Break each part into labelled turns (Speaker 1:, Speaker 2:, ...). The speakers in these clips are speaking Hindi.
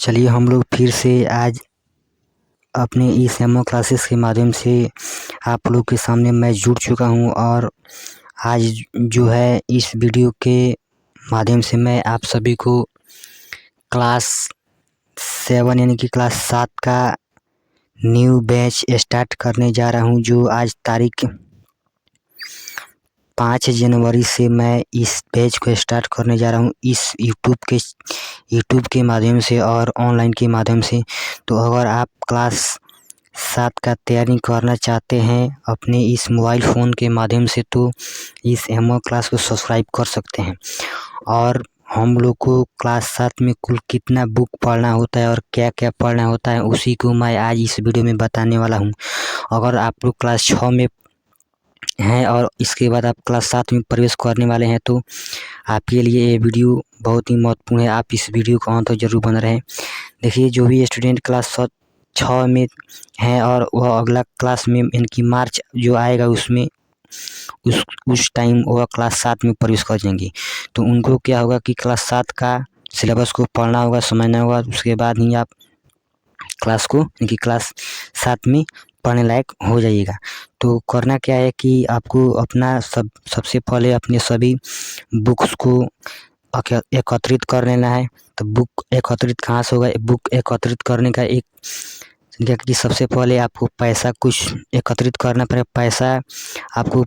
Speaker 1: चलिए हम लोग फिर से आज अपने इस डेमो क्लासेस के माध्यम से आप लोग के सामने मैं जुड़ चुका हूं और आज जो है इस वीडियो के माध्यम से मैं आप सभी को क्लास 7 यानी कि क्लास 7 का न्यू बैच स्टार्ट करने जा रहा हूं, जो आज तारीख 5 जनवरी से मैं इस बैच को स्टार्ट करने जा रहा हूं इस यूट्यूब के माध्यम से और ऑनलाइन के माध्यम से। तो अगर आप क्लास 7 का तैयारी करना चाहते हैं अपने इस मोबाइल फ़ोन के माध्यम से, तो इस एमओ क्लास को सब्सक्राइब कर सकते हैं। और हम लोग को क्लास 7 में कुल कितना बुक पढ़ना होता है और क्या क्या पढ़ना होता है उसी को मैं आज इस वीडियो में बताने वाला हूं। अगर आप लोग क्लास 6 में हैं और इसके बाद आप क्लास 7 में प्रवेश करने वाले हैं तो आपके लिए ये वीडियो बहुत ही महत्वपूर्ण है। आप इस वीडियो को अंत तक जरूर बने रहें। देखिए, जो भी स्टूडेंट क्लास 6 में हैं और वह अगला क्लास में इनकी मार्च जो आएगा उसमें उस टाइम वह क्लास 7 में प्रवेश कर जाएंगे, तो उनको क्या होगा कि क्लास 7 का सिलेबस को पढ़ना होगा, समझना होगा। उसके बाद ही आप क्लास 7 में पढ़ने लायक हो जाइएगा। तो करना क्या है कि आपको अपना सबसे पहले अपने सभी बुक्स को एकत्रित कर लेना है। तो बुक एकत्रित कहाँ से होगा? बुक एकत्रित करने का एक कि सबसे पहले आपको पैसा कुछ एकत्रित करना पड़ेगा। पैसा आपको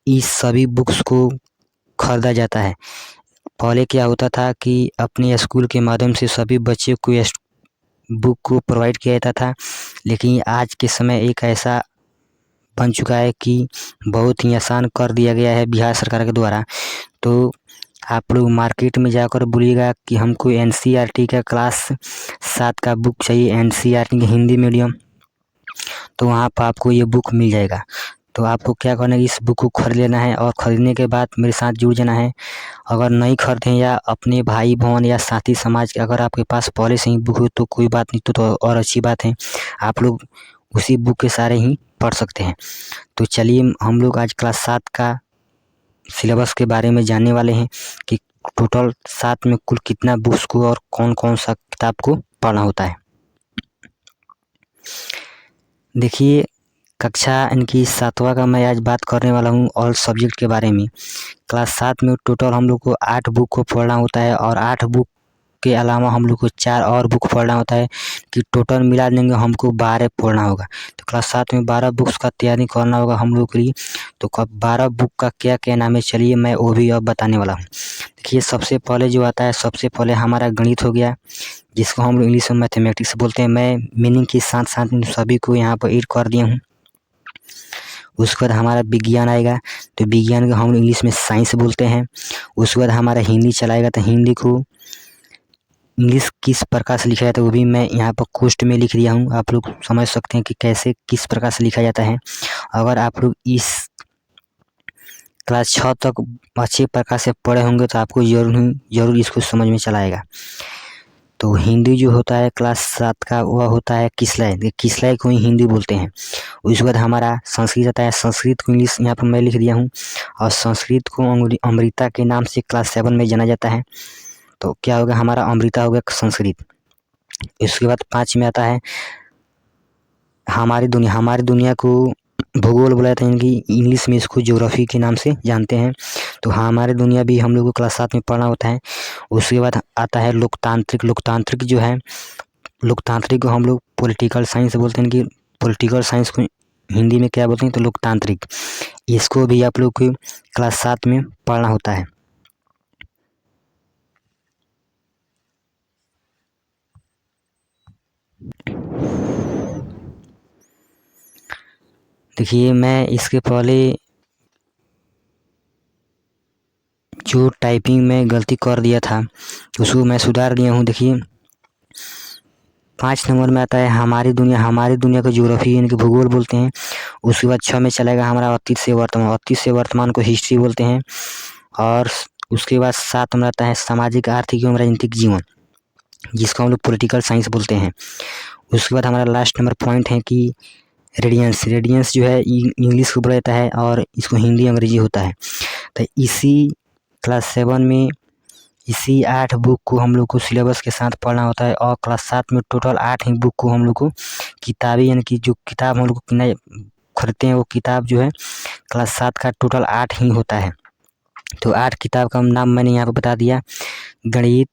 Speaker 1: इस सभी बुक्स को खरीदा जाता है। पहले क्या होता था कि अपने स्कूल के माध्यम से सभी बच्चे को बुक को प्रोवाइड किया जाता था, लेकिन आज के समय एक ऐसा बन चुका है कि बहुत ही आसान कर दिया गया है बिहार सरकार के द्वारा। तो आप लोग मार्केट में जाकर बोलिएगा कि हमको एनसीईआरटी का क्लास 7 का बुक चाहिए, एनसीईआरटी की हिंदी मीडियम, तो वहाँ पर आपको ये बुक मिल जाएगा। तो आपको क्या करना है, इस बुक को खरीद लेना है और ख़रीदने के बाद मेरे साथ जुड़ जाना है। अगर नहीं खरीदें या अपने भाई बहन या साथी समाज के अगर आपके पास पहले से ही बुक हो तो कोई बात नहीं, तो और अच्छी बात है, आप लोग उसी बुक के सारे ही पढ़ सकते हैं। तो चलिए हम लोग आज क्लास 7 का सिलेबस के बारे में जानने वाले हैं कि टोटल 7 में कुल कितना बुक्स को और कौन कौन सा किताब को पढ़ना होता है। देखिए, कक्षा इनकी 7वां का मैं आज बात करने वाला हूँ ऑल सब्जेक्ट के बारे में। क्लास 7 में टोटल हम लोग को 8 बुक को पढ़ना होता है और 8 बुक के अलावा हम लोग को 4 और बुक पढ़ना होता है कि टोटल मिला देंगे हमको 12 पढ़ना होगा। तो क्लास 7 में 12 बुक्स का तैयारी करना होगा हम लोग के लिए। तो 12 बुक का क्या क्या नाम है, चलिए मैं वो भी अब बताने वाला हूँ। देखिए, सबसे पहले जो आता है, सबसे पहले हमारा गणित हो गया, जिसको हम लोग इंग्लिश में मैथमेटिक्स बोलते हैं। मैं मीनिंग के साथ साथ सभी को यहाँ पर ऐड कर दिया हूँ। उसके बाद हमारा विज्ञान आएगा, तो विज्ञान को हम इंग्लिश में साइंस बोलते हैं। उसके बाद हमारा हिंदी चलाएगा, तो हिंदी को इंग्लिश किस प्रकार से लिखा जाता है वो भी मैं यहाँ पर कोष्ट में लिख दिया हूँ। आप लोग समझ सकते हैं कि कैसे किस प्रकार से लिखा जाता है। अगर आप लोग इस क्लास 6 तक अच्छे प्रकार से पढ़े होंगे तो आपको जरूर इसको समझ में चलाएगा। तो हिंदी जो होता है क्लास 7 का वह होता है किसलय, किसलय को ही हिंदी बोलते हैं। उसके बाद हमारा संस्कृत आता है, संस्कृत को इंग्लिश यहाँ पर मैं लिख दिया हूँ और संस्कृत को अमृता के नाम से क्लास 7 में जाना जाता है। तो क्या होगा, हमारा अमृता हो गया संस्कृत। इसके बाद 5 में आता है हमारी दुनिया को भूगोल बोला जाता है, इनकी इंग्लिश में इसको ज्योग्राफी के नाम से जानते हैं। तो हमारी दुनिया भी हम लोग को क्लास 7 में पढ़ना होता है। उसके बाद आता है लोकतांत्रिक जो है, लोकतांत्रिक को हम लोग पॉलिटिकल साइंस बोलते हैं कि पॉलिटिकल साइंस को हिंदी में क्या बोलते हैं, तो लोकतांत्रिक। इसको भी आप लोग को क्लास 7 में पढ़ना होता है। देखिए, मैं इसके पहले जो टाइपिंग में गलती कर दिया था उसको मैं सुधार दिया हूँ। देखिए, 5 नंबर में आता है हमारी दुनिया को ज्योग्राफी यानी कि भूगोल बोलते हैं। उसके बाद 6 में चलेगा हमारा अतीत से वर्तमान को हिस्ट्री बोलते हैं। और उसके बाद 7 में आता है सामाजिक, आर्थिक एवं राजनीतिक जीवन, जिसको हम लोग पॉलिटिकल साइंस बोलते हैं। उसके बाद हमारा लास्ट नंबर पॉइंट है कि रेडियंस जो है इंग्लिश को बोला जाता है और इसको हिंदी अंग्रेजी होता है। तो इसी क्लास 7 में इसी 8 बुक को हम लोग को सिलेबस के साथ पढ़ना होता है और क्लास 7 में टोटल 8 ही बुक को हम लोग को किताबें यानी कि जो किताब हम लोग को खरीदते हैं वो किताब जो है क्लास 7 का टोटल 8 ही होता है। तो 8 किताब का नाम मैंने यहाँ पे बता दिया। गणित,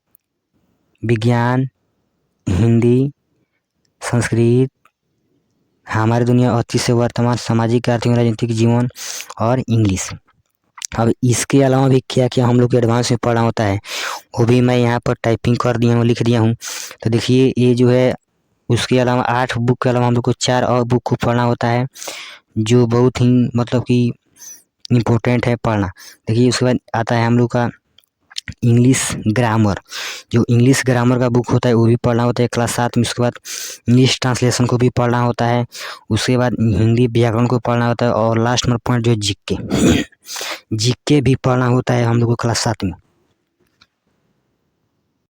Speaker 1: विज्ञान, हिंदी, संस्कृत, हमारी दुनिया, अतीत से वर्तमान, सामाजिक, आर्थिक, राजनीतिक, जीवन और इंग्लिश। अब इसके अलावा भी क्या क्या हम लोग को एडवांस में पढ़ना होता है वो भी मैं यहाँ पर टाइपिंग कर दिया हूँ, लिख दिया हूँ। तो देखिए ये जो है उसके अलावा 8 बुक के अलावा हम लोग को 4 और बुक को पढ़ना होता है जो बहुत ही मतलब कि इम्पोर्टेंट है पढ़ना। देखिए उसके बाद आता है हम लोग का इंग्लिश ग्रामर। जो इंग्लिश ग्रामर का बुक होता है वो भी पढ़ना होता है क्लास 7 में। उसके बाद इंग्लिश ट्रांसलेशन को भी पढ़ना होता है। उसके बाद हिंदी व्याकरण को पढ़ना होता है और लास्ट नंबर पॉइंट जो जीके भी पढ़ना होता है हम लोग को क्लास 7 में।